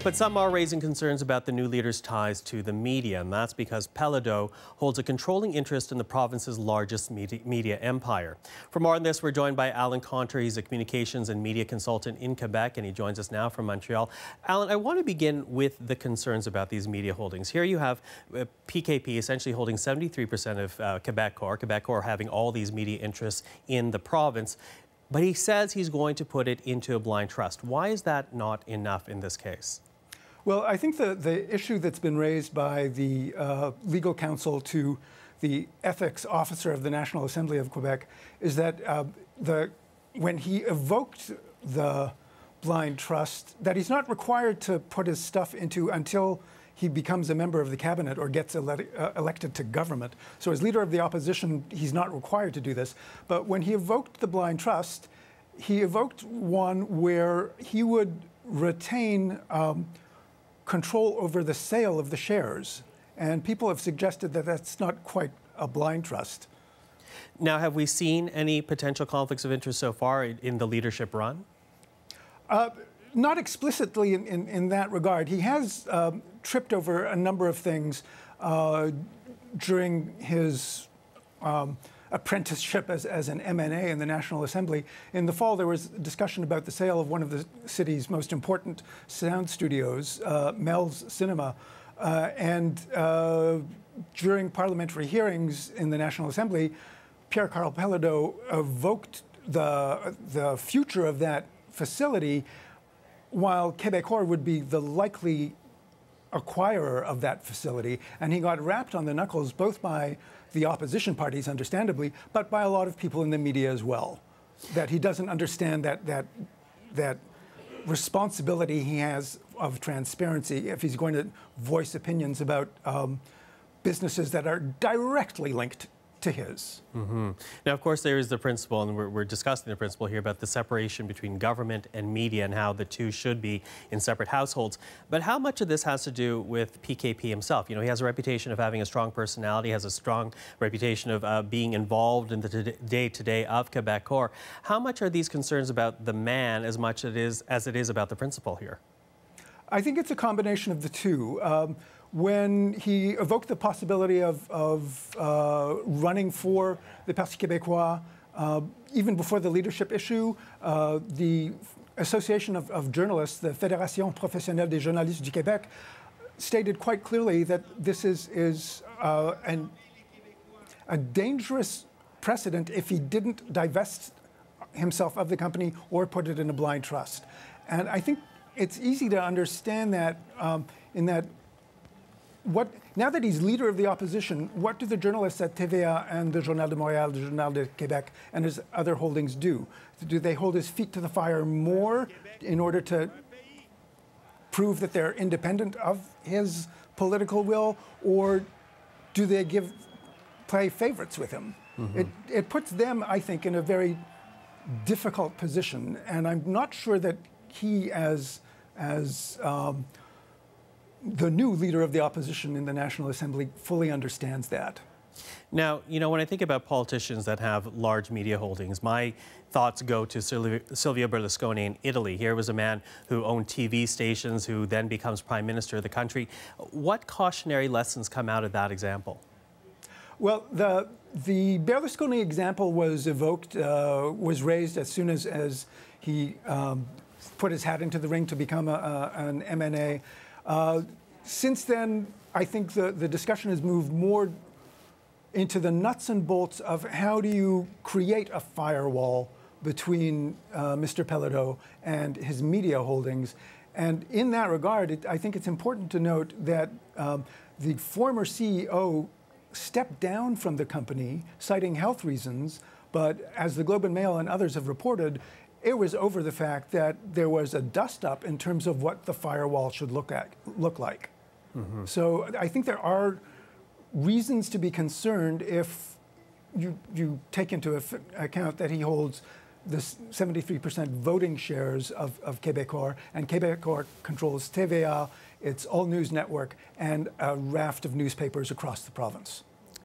But some are raising concerns about the new leader's ties to the media, and that's because Péladeau holds a controlling interest in the province's largest media empire. For more on this, we're joined by Alan Conter. He's a communications and media consultant in Quebec, and he joins us now from Montreal. Alan, I want to begin with the concerns about these media holdings. Here you have PKP essentially holding 73% of Quebecor having all these media interests in the province. But he says he's going to put it into a blind trust. Why is that not enough in this case? Well, I think the issue that's been raised by the legal counsel to the ethics officer of the National Assembly of Quebec is that when he evoked the blind trust, that he's not required to put his stuff into until he becomes a member of the cabinet or gets elected to government. So as leader of the opposition, he's not required to do this. But when he evoked the blind trust, he evoked one where he would retain control over the sale of the shares. And people have suggested that that's not quite a blind trust. Now, have we seen any potential conflicts of interest so far in the leadership run? Not explicitly in that regard. He has tripped over a number of things during his apprenticeship as an MNA in the National Assembly. In the fall, there was discussion about the sale of one of the city's most important sound studios, Mel's Cinema. And during parliamentary hearings in the National Assembly, Pierre Karl Péladeau evoked the future of that facility, while Quebecor would be the likely acquirer of that facility. And he got rapped on the knuckles both by the opposition parties, understandably, but by a lot of people in the media as well, that he doesn't understand that responsibility he has of transparency if he's going to voice opinions about businesses that are directly linked to his. Mm-hmm. Now, of course, there is the principle, and we're discussing the principle here about the separation between government and media and how the two should be in separate households. But how much of this has to do with PKP himself? You know, he has a reputation of having a strong personality, has a strong reputation of being involved in the day-to-day of Quebecor. How much are these concerns about the man as much as it is about the principle here? I think it's a combination of the two. When he evoked the possibility of running for the Parti Québécois, even before the leadership issue, the Association of Journalists, the Fédération Professionnelle des Journalistes du Québec, stated quite clearly that this is a dangerous precedent if he didn't divest himself of the company or put it in a blind trust. And I think it's easy to understand that now that he's leader of the opposition, what do the journalists at TVA and the Journal de Montréal, the Journal de Québec, and his other holdings do? Do they hold his feet to the fire more in order to prove that they're independent of his political will, or do they play favorites with him? Mm-hmm. It puts them, I think, in a very difficult position, and I'm not sure that he, as the new leader of the opposition in the National Assembly, fully understands that. Now, you know, when I think about politicians that have large media holdings, my thoughts go to Silvio Berlusconi in Italy. Here was a man who owned TV stations, who then becomes prime minister of the country. What cautionary lessons come out of that example? Well, the Berlusconi example was evoked, was raised as soon as he put his hat into the ring to become an MNA. Since then, I think the discussion has moved more into the nuts and bolts of how do you create a firewall between Mr. Péladeau and his media holdings. And in that regard, I think it's important to note that the former CEO stepped down from the company, citing health reasons, but as the Globe and Mail and others have reported, it was over the fact that there was a dust-up in terms of what the firewall should look like. Mm-hmm. So I think there are reasons to be concerned if you take into account that he holds the 73% voting shares of Quebecor, and Quebecor controls TVA, its all-news network, and a raft of newspapers across the province.